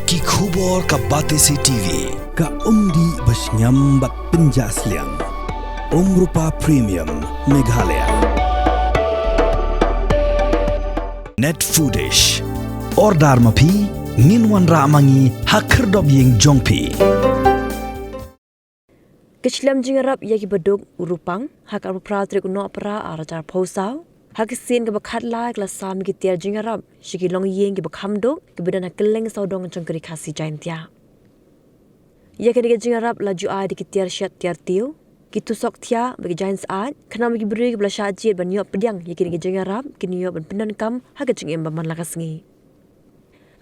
ki khubor ka batesi TV ka umdi basnyambat penjasliang Rupa Premium Meghalaya net foodish ordar mapi minwan ramangi hakerdob ying jongpi Shlem Jingïarap yaki Baduk Rupang hak arupratrik no para arajar posau hak sin ke bakat lai kelasam ki tiar Jingïarap shiki long yeng ki bakhamdok ki bedan keleng saudong changkeri khasi jaintia yaki ke Jingïarap laju ai di ki tiar shat tiar tiu ki tusok tia bagi jain saat kena bagi beri ke belasha ajit ban yop pedang yaki ke Jingïarap ki niyo ban penan kam hak jingem baman lakasngi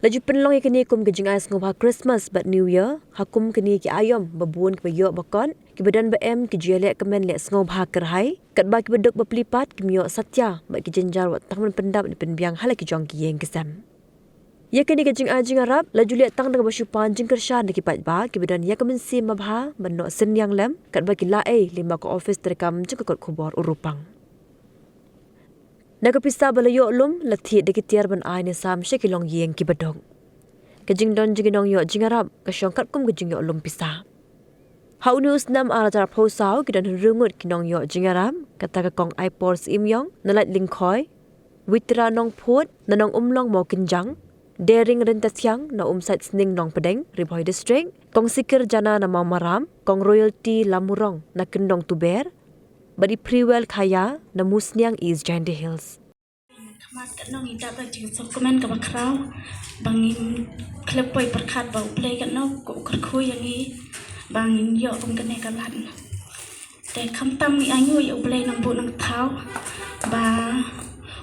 laju penlong yaki ni kum ke jingai ngobha Christmas but New Year hakum ke ni ki ayom babun ke bayo bakon ki badan BM ki jelek kemen lek ngobha kerhai kat ba ki beduk berpelipat ki miyo satya ba ki jenjar wat taman pendap di penbiang hala ki jong ki yeng kesam yaki ni ke Jingïarap laju lek tang dengan basyupan jingkershan di ki Paidbah ki badan ya kemen sim mabha ban no Synñiang lem kat ba ki lae lima ko office terekam jengkot khubor Rupang Nagapisa balayo lum lathi de kitiar ban ai ne sam shekilong yeng ki badong. Kajingdon jingidong yo Jingïarap ka syongkat kum kajingyo lum pisa. Hau news nam arajar posau kidan rungut kinong yo Jingïarap kata ka kong ai por Synñiang nalat lingkoi witra nong phut nanong umlong mo kinjang daring rentasyang na umsat sning nong pedeng Ripoi district kong sikir jana na maram kong royalty lamurong na kendong tuber badi priwel kaya na Synñiang is Jandy Hills. Kamat kat nong ida ba jing dokumen ka bakraw bangin klep boy perkat ba play kat no ko kerku yang i bangin yo kum kene kalan. Te kam tam ni anyu yo play nang bu nang thau ba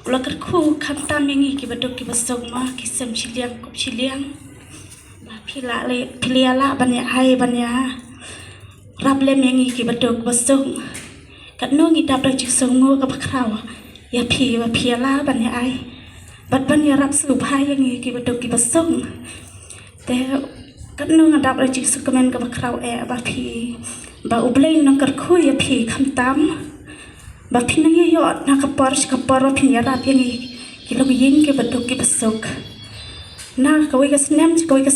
ula kerku kam tam yang i ki Baduk ki basong ma ki sem Shlem kop Shlem ba phila le philiala ban ya hai ban ya rap lem yang i ki Baduk basong kat nong ida ba jing songo ka bakraw ya phi và phi la ban ya ai bat ban ya rap su phai yang ki Baduk ki basong te kat no ngadap ra chi su komen ka bakraw e ba phi ba ublei nang kar khu ya phi kham tam ba phi nang yo na ka por phi ya rap yang ki lo yin ki Baduk ki basong na ka wi ka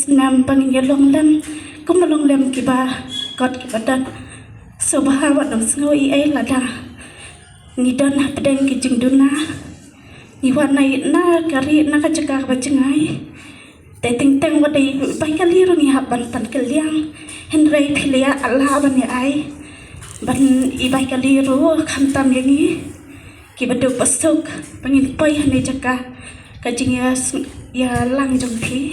snam bang ya long lem kum long lem ki ba kot ki badan so ba wa nang sngo i ai la da ni don na pedeng ki jingduna ni wa nai na kari na ka jaga ba jingai te ting teng wa dei bai ka li ro ni ha ban tan ka liang hen rei philia ala ban ni ai ban i bai ka li ro kham tam yang ni ki Baduk basuk pangin poi hane jaga ka jingya ya lang jong phi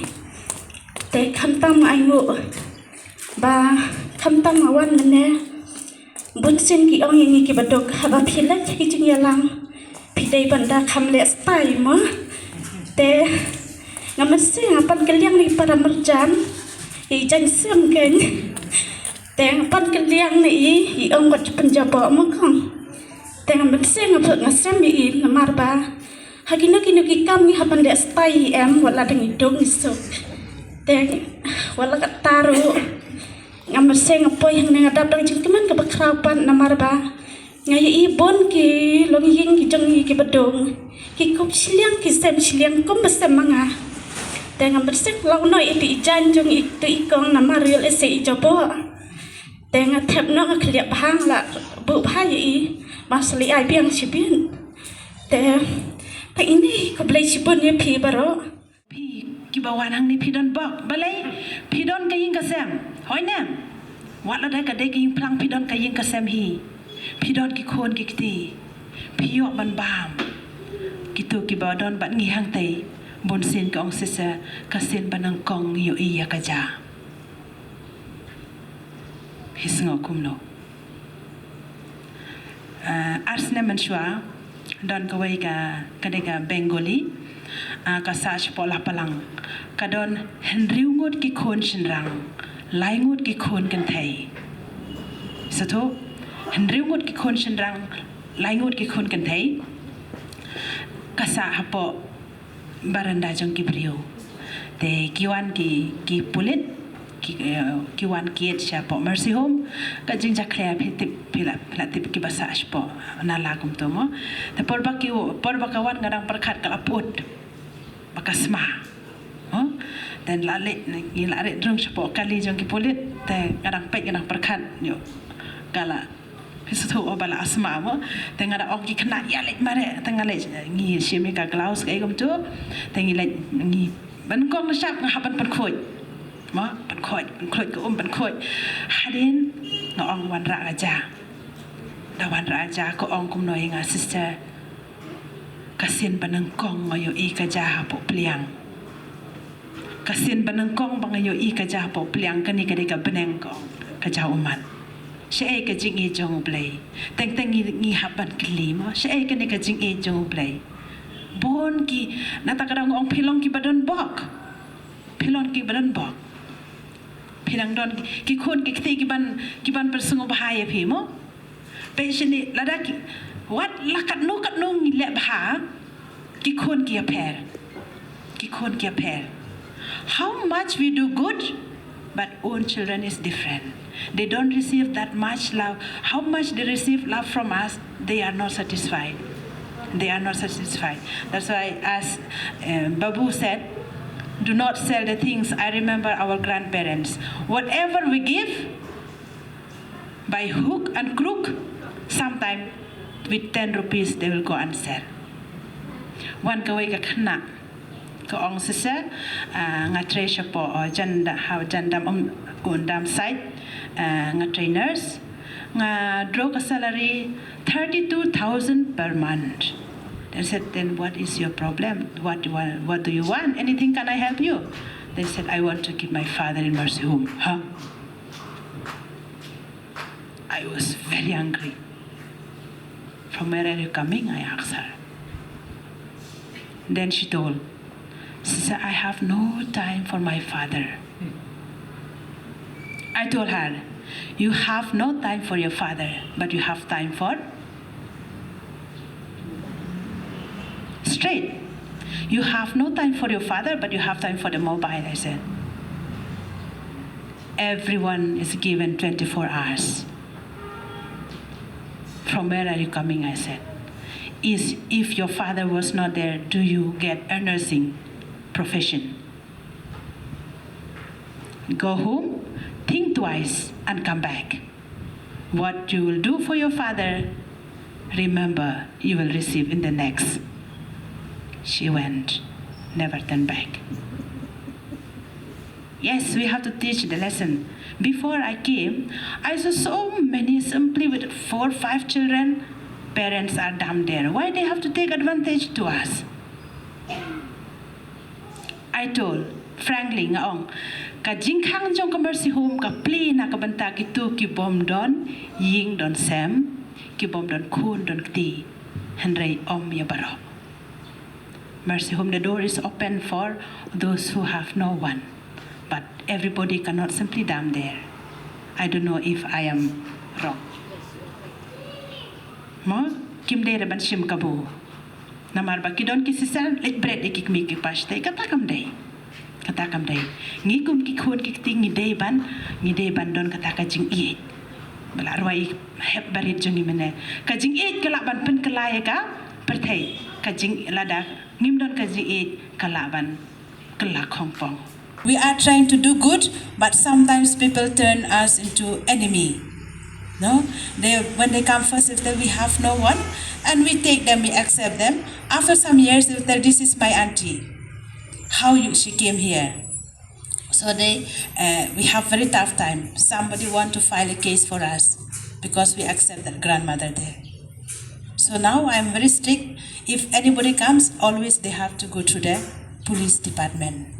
te kham tam ai ngo ba kham tam awan ne bun sen ki ong yang ki Baduk ba phila ki jingya lang pidai banda kham le stai ma te ngamen se pan kaliang ni para merjan i jan sem ken te pan kaliang ni i ong wat penjaba ma kong te ngamen se ngap ngasem i namar ba hagino kino ki kam ni hapan le stai em wala dang idong so te wala ka taru ngamar se ngapoy hang ngadap dang jingkeman ka bakraw pan namar ba ngai i bon ki long ying ki jong ki Badung ki kop Shlem ki sem Shlem kom besem manga te ngamar se long no i ti jan jong i tu i kong namar real ese i jobo te ngathep no ka khliap hang la bu phai i masli ai biang sibin te pa ini ko blai sibon ye phi baro phi ki bawan hang ni phi don bok balai phi don ka yin ka sem hoi na wat la da ka de ki yin plang phi don ka yin ka sem hi phi don ki khon ki ti phi yo ban bam ki tu ki ba don ban ngi hang tai bon sen ka ong se sa ka sen banang kong yo i ya ka ja hisngo kum no arsne man shwa don ka wai ka de ka Bengali ka sa pola palang ka don henriu ngot ki khon shin rang lai ngot ki khon kan thai sato henriu ngot ki khon shin rang lai ngot ki khon kan thai ka sa hapo baranda jong ki brio te kiwan ki pulit kiwan kiet sha po mercy home ka jing jakhle phitip phila tip ki basa po na la kum to mo te porba kawan ngadang perkhat ka aput bakasma dan lalik ni lalik drung sepo kali jong ki polit te kadang pek kadang perkat yo kala Hisu obala asma mo tengah ada ogi kena ya lek mare tengah lek ngi shimi ka glaus kai kom tu tengi lek ngi ban kong sap ngahapan pan khoi ma pan khoi ko pan khoi hadin ngong wan ra aja da wan ra aja ko ong kum noi nga sister kasin banang kong ngayo I ka ja po pliang kasin banang kong bangayo I ka ja po pliang kani ka de ka beneng ko ka ja umat Siya ka jing e jong play. Teng ngi haban klima. Siya ka ni ka jing e jong play. Bon ki natakadang ong pilong ki badon bok. Pilong ki badon bok. Pilang don ki kun ki kti ki ban persungo bahaya pi mo. Pe sini ladaki wat lakat no ngi le bah ki kun ki aper. Ki kun ki aper. How much we do good, but own children is different. They don't receive that much love. How much they receive love from us, they are not satisfied. They are not satisfied. That's why, as Babu said, do not sell the things. I remember our grandparents. Whatever we give, by hook and crook, sometime with 10 rupees, they will go and sell. One kawai ka khana. Ko ong sisa nga treasure po jandam undam site nga trainers nga draw ka salary 32,000 per month. They said, then what is your problem? What do you want? Anything can I help you? They said, I want to keep my father in nursing home. Huh? I was very angry. From where are you coming? I asked her. Then she told, Sister, I have no time for my father. I told her, you have no time for your father, but you have time for? Straight. You have no time for your father, but you have time for the mobile, I said. Everyone is given 24 hours. From where are you coming, I said. If your father was not there, do you get a nursing profession? Go home, think twice, and come back. What you will do for your father, remember, you will receive in the next. She went, never turned back. Yes, we have to teach the lesson. Before I came, I saw so many simply with 4 or 5 children. Parents are down there. Why they have to take advantage to us? I told, frankly, ngaong, ka jingkhang jong ka mercy home ka pli na ka banta kitu ki bom don, ying don sem, ki bom don kun don kti, henrei om ya baro. Mercy home, the door is open for those who have no one. But everybody cannot simply down there. I don't know if I am wrong. Mo, kim de ban shim kabu. Namar ba kidon ki sisan lit bread ikik mi ki pastay katakam day. Katakam day. Ngi kum ki khon ki ting ngi day ban don kataka jing i. Bala roi heb barit jungi mene. Ka jing i kala ban pen kalaya ka perthai. Ka jing lada ngim don ka jing i kala ban kala khongpong. We are trying to do good, but sometimes people turn us into enemy. No, when they come first, if we have no one, and we take them, we accept them. After some years, they will tell, this is my auntie. She came here. So we have very tough time. Somebody want to file a case for us because we accept that grandmother there. So now I'm very strict. If anybody comes, always they have to go to the police department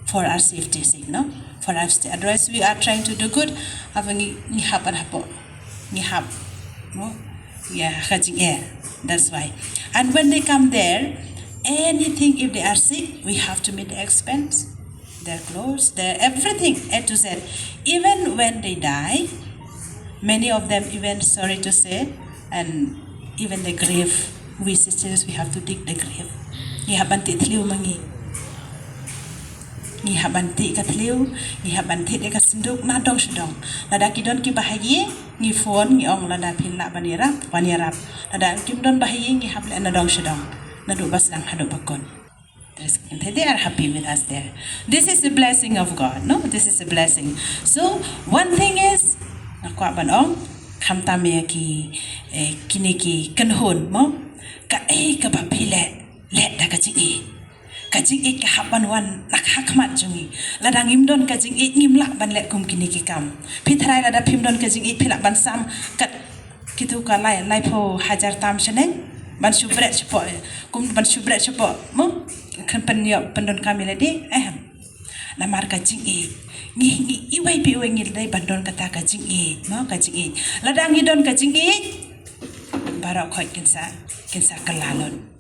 for our safety sake, no? For our safety. Otherwise, we are trying to do good. That's why. And when they come there, anything, if they are sick, we have to meet the expense, their clothes, their everything, A to Z. Even when they die, many of them, even sorry to say, and even the grave, we sisters, we have to dig the grave. Ngihabanti katliu, ngihabanti de kasinduk na dong sedong. Lada kidon ki bahayi, ngi phone ngi ong lada pilla banirap. Lada kim don bahayi ngi hable na dong sedong. Na du bas dang hadu bakon. They are happy with us there. This is the blessing of God. No, this is a blessing. So one thing is, aku aban ong kam tamia ki kini ki kenhun mo ka ka bapile le da ka jingi ka jingi ka haban wan nak hakmat jungi ladang imdon ka jingi ngimlak ban le kum kini ki kam pitrai lada pimdon ka jingi pilak ban sam kat kitu ka lai po hajar tam sheneng ban subret cepo kum ban subret cepo mo kan pendon kami ledi namar ka jingi ngi iwai pi wengil dai bandon kata ka jingi mo ka jingi ladang idon ka jingi barok khoi kinsa kalalon